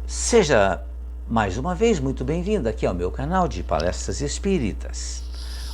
Seja mais uma vez muito bem-vindo aqui ao meu canal de Palestras Espíritas.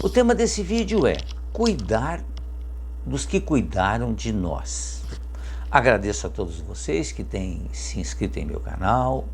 O tema desse vídeo é cuidar dos que cuidaram de nós. Agradeço a todos vocês que têm se inscrito em meu canal.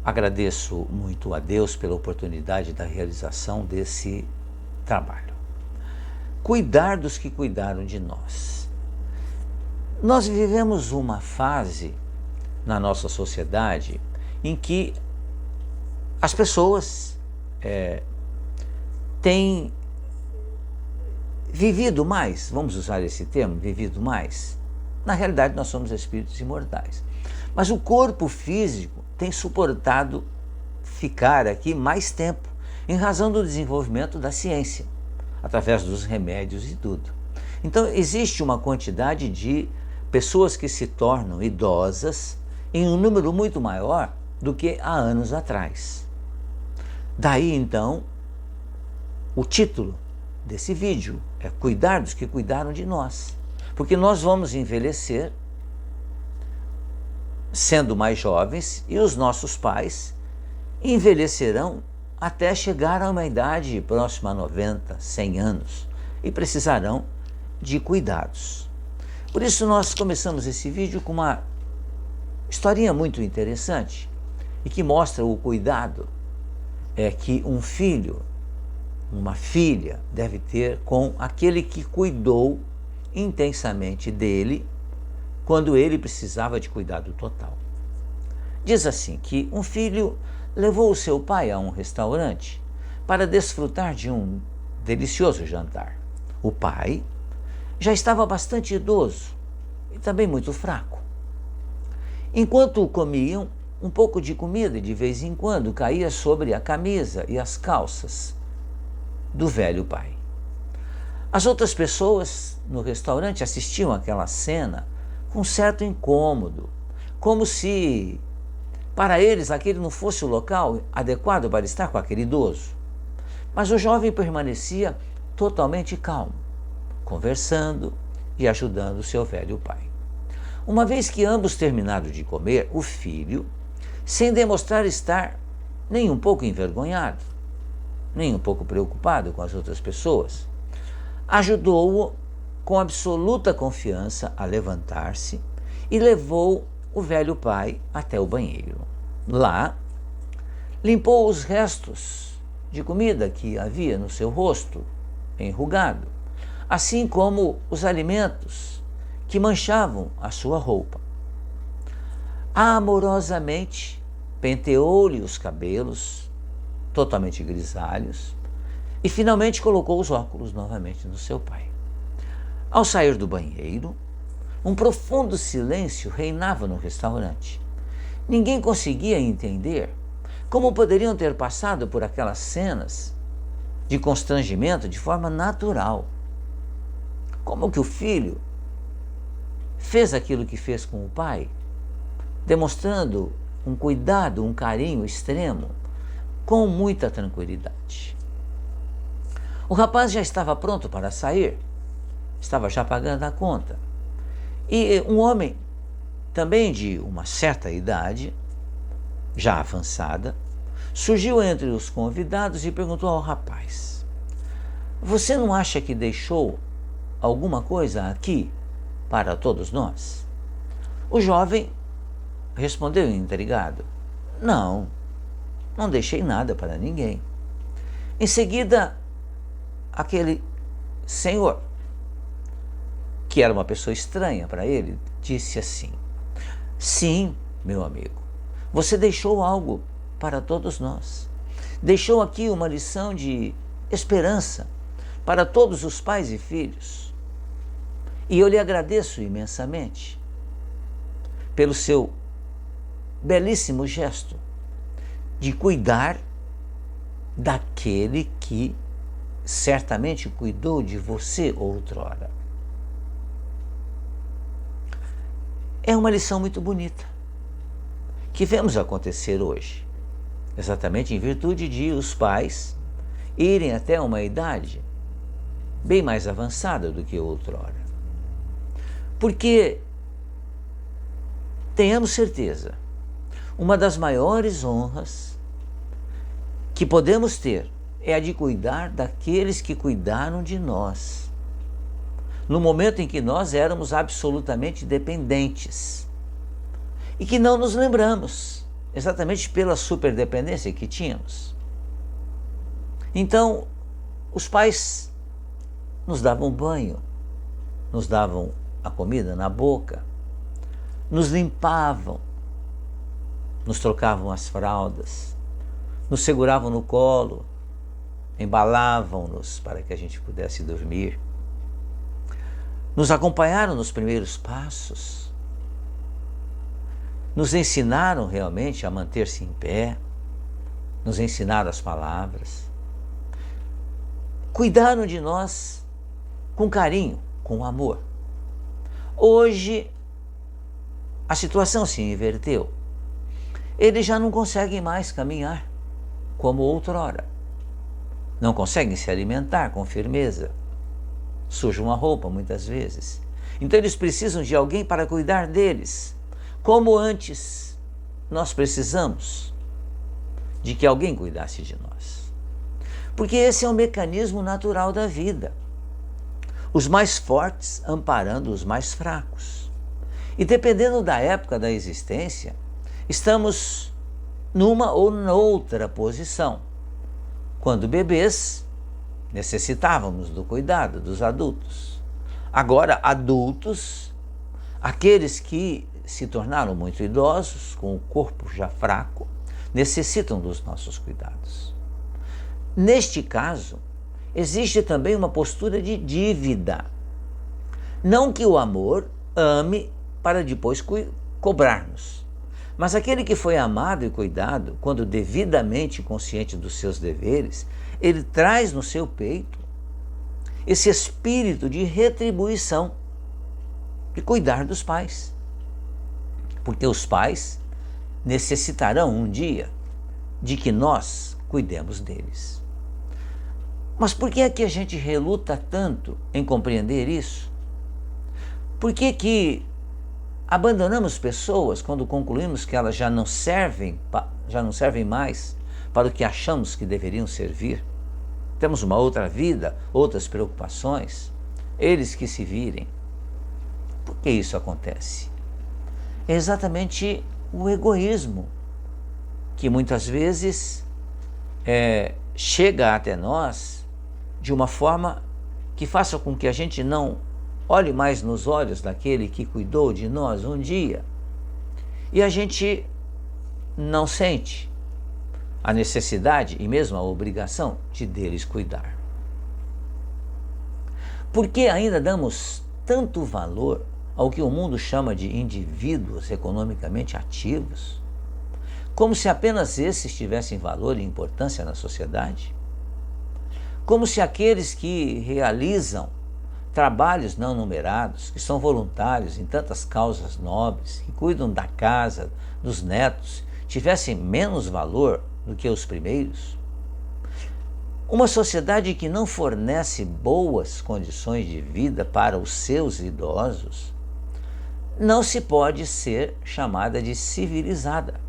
Agradeço muito a Deus pela oportunidade da realização desse trabalho. Cuidar dos que cuidaram de nós. Nós vivemos uma fase na nossa sociedade em que as pessoas têm vivido mais, vamos usar esse termo, vivido mais. Na realidade, nós somos espíritos imortais. Mas o corpo físico tem suportado ficar aqui mais tempo, em razão do desenvolvimento da ciência, através dos remédios e tudo. Então, existe uma quantidade de pessoas que se tornam idosas em um número muito maior do que há anos atrás. Daí, então, o título desse vídeo é Cuidar dos que cuidaram de nós. Porque nós vamos envelhecer sendo mais jovens e os nossos pais envelhecerão até chegar a uma idade próxima a 90, 100 anos e precisarão de cuidados. Por isso nós começamos esse vídeo com uma historinha muito interessante e que mostra o cuidado que um filho, uma filha deve ter com aquele que cuidou intensamente dele quando ele precisava de cuidado total. Diz assim que um filho levou o seu pai a um restaurante para desfrutar de um delicioso jantar. O pai já estava bastante idoso e também muito fraco. Enquanto comiam, um pouco de comida de vez em quando caía sobre a camisa e as calças do velho pai. As outras pessoas no restaurante assistiam àquela cena com certo incômodo, como se para eles aquele não fosse o local adequado para estar com aquele idoso. Mas o jovem permanecia totalmente calmo, conversando e ajudando o seu velho pai. Uma vez que ambos terminaram de comer, o filho, sem demonstrar estar nem um pouco envergonhado, nem um pouco preocupado com as outras pessoas, ajudou-o com absoluta confiança a levantar-se e levou o velho pai até o banheiro. Lá, limpou os restos de comida que havia no seu rosto enrugado, assim como os alimentos que manchavam a sua roupa. Amorosamente penteou-lhe os cabelos, totalmente grisalhos, e finalmente colocou os óculos novamente no seu pai. Ao sair do banheiro, um profundo silêncio reinava no restaurante. Ninguém conseguia entender como poderiam ter passado por aquelas cenas de constrangimento de forma natural. Como que o filho fez aquilo que fez com o pai, demonstrando um cuidado, um carinho extremo, com muita tranquilidade. O rapaz já estava pronto para sair, estava já pagando a conta. E um homem, também de uma certa idade, já avançada, surgiu entre os convidados e perguntou ao rapaz: "Você não acha que deixou alguma coisa aqui para todos nós?" O jovem respondeu intrigado: Não deixei nada para ninguém." Em seguida, aquele senhor, que era uma pessoa estranha para ele, disse assim: "Sim, meu amigo, você deixou algo para todos nós. Deixou aqui uma lição de esperança para todos os pais e filhos. E eu lhe agradeço imensamente pelo seu belíssimo gesto de cuidar daquele que certamente cuidou de você outrora." É uma lição muito bonita que vemos acontecer hoje, exatamente em virtude de os pais irem até uma idade bem mais avançada do que outrora. Porque, tenhamos certeza, uma das maiores honras que podemos ter é a de cuidar daqueles que cuidaram de nós, no momento em que nós éramos absolutamente dependentes e que não nos lembramos, exatamente pela superdependência que tínhamos. Então, os pais nos davam banho, nos davam a comida na boca, nos limpavam, nos trocavam as fraldas, nos seguravam no colo, embalavam-nos para que a gente pudesse dormir, nos acompanharam nos primeiros passos, nos ensinaram realmente a manter-se em pé, nos ensinaram as palavras, cuidaram de nós com carinho, com amor. Hoje, a situação se inverteu. Eles já não conseguem mais caminhar como outrora. Não conseguem se alimentar com firmeza. Sujam a roupa muitas vezes. Então eles precisam de alguém para cuidar deles. Como antes nós precisamos de que alguém cuidasse de nós. Porque esse é o mecanismo natural da vida. Os mais fortes amparando os mais fracos. E dependendo da época da existência, estamos numa ou noutra posição. Quando bebês, necessitávamos do cuidado dos adultos. Agora, adultos, aqueles que se tornaram muito idosos, com o corpo já fraco, necessitam dos nossos cuidados. Neste caso, existe também uma postura de dívida. Não que o amor ame para depois cobrar-nos, mas aquele que foi amado e cuidado, quando devidamente consciente dos seus deveres, ele traz no seu peito esse espírito de retribuição, de cuidar dos pais. Porque os pais necessitarão um dia de que nós cuidemos deles. Mas por que é que a gente reluta tanto em compreender isso? Por que que abandonamos pessoas quando concluímos que elas já não servem mais para o que achamos que deveriam servir? Temos uma outra vida, outras preocupações, eles que se virem. Por que isso acontece? É exatamente o egoísmo que muitas vezes chega até nós de uma forma que faça com que a gente não olhe mais nos olhos daquele que cuidou de nós um dia e a gente não sente a necessidade e mesmo a obrigação de deles cuidar. Por que ainda damos tanto valor ao que o mundo chama de indivíduos economicamente ativos, como se apenas esses tivessem valor e importância na sociedade? Como se aqueles que realizam trabalhos não numerados, que são voluntários em tantas causas nobres, que cuidam da casa, dos netos, tivessem menos valor do que os primeiros? Uma sociedade que não fornece boas condições de vida para os seus idosos não se pode ser chamada de civilizada.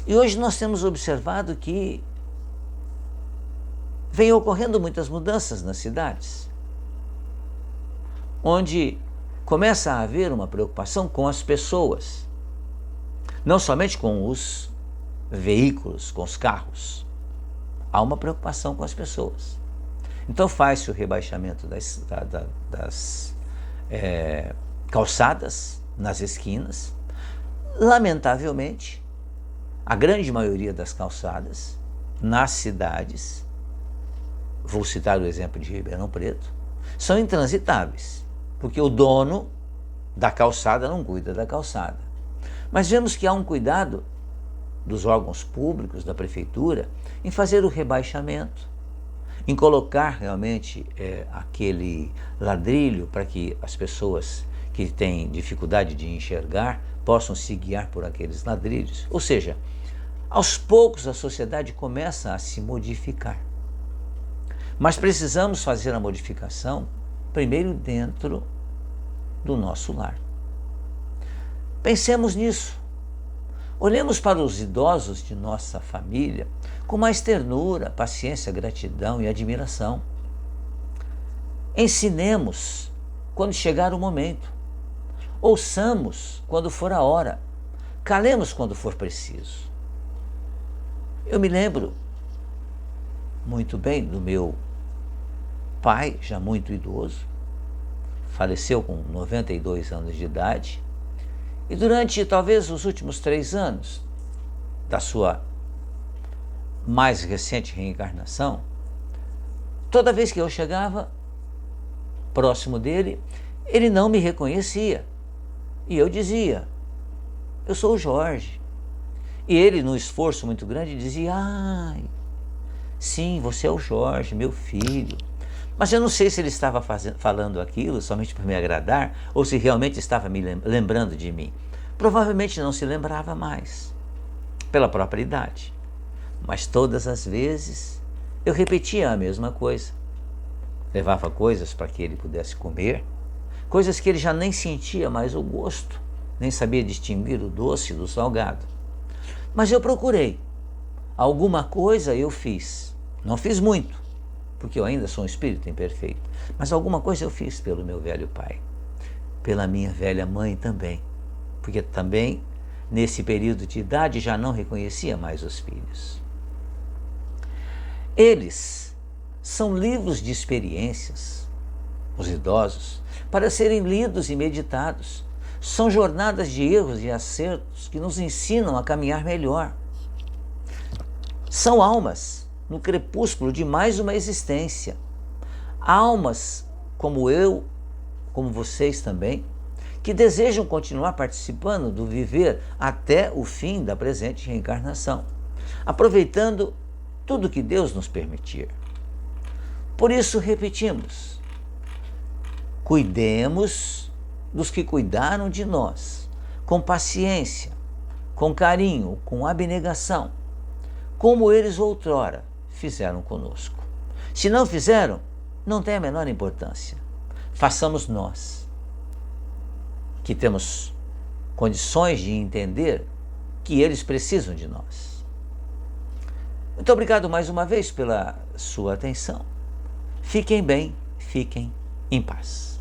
E hoje nós temos observado que vem ocorrendo muitas mudanças nas cidades, onde começa a haver uma preocupação com as pessoas, não somente com os veículos, com os carros. Há uma preocupação com as pessoas. Então faz-se o rebaixamento das calçadas nas esquinas. Lamentavelmente, a grande maioria das calçadas nas cidades, vou citar o exemplo de Ribeirão Preto, são intransitáveis, porque o dono da calçada não cuida da calçada. Mas vemos que há um cuidado dos órgãos públicos, da prefeitura, em fazer o rebaixamento, em colocar realmente aquele ladrilho para que as pessoas que têm dificuldade de enxergar possam se guiar por aqueles ladrilhos. Ou seja, aos poucos a sociedade começa a se modificar. Mas precisamos fazer a modificação primeiro dentro do nosso lar. Pensemos nisso. Olhemos para os idosos de nossa família com mais ternura, paciência, gratidão e admiração. Ensinemos quando chegar o momento. Ouçamos quando for a hora. Calemos quando for preciso. Eu me lembro muito bem do meu pai, já muito idoso, faleceu com 92 anos de idade, e durante talvez os últimos 3 anos da sua mais recente reencarnação, toda vez que eu chegava próximo dele, ele não me reconhecia. E eu dizia, eu sou o Jorge. E ele, num esforço muito grande, dizia, ai, sim, você é o Jorge, meu filho. Mas eu não sei se ele estava falando aquilo somente para me agradar ou se realmente estava me lembrando de mim. Provavelmente não se lembrava mais, pela própria idade. Mas todas as vezes eu repetia a mesma coisa. Levava coisas para que ele pudesse comer, coisas que ele já nem sentia mais o gosto, nem sabia distinguir o doce do salgado. Mas eu procurei. Alguma coisa eu fiz. Não fiz muito, porque eu ainda sou um espírito imperfeito. Mas alguma coisa eu fiz pelo meu velho pai. Pela minha velha mãe também. Porque também, nesse período de idade, já não reconhecia mais os filhos. Eles são livros de experiências, os idosos, para serem lidos e meditados. São jornadas de erros e acertos que nos ensinam a caminhar melhor. São almas no crepúsculo de mais uma existência. Almas como eu, como vocês também, que desejam continuar participando do viver até o fim da presente reencarnação, aproveitando tudo que Deus nos permitir. Por isso repetimos, cuidemos dos que cuidaram de nós, com paciência, com carinho, com abnegação, como eles outrora fizeram conosco. Se não fizeram, não tem a menor importância. Façamos nós, que temos condições de entender que eles precisam de nós. Muito obrigado mais uma vez pela sua atenção. Fiquem bem, fiquem em paz.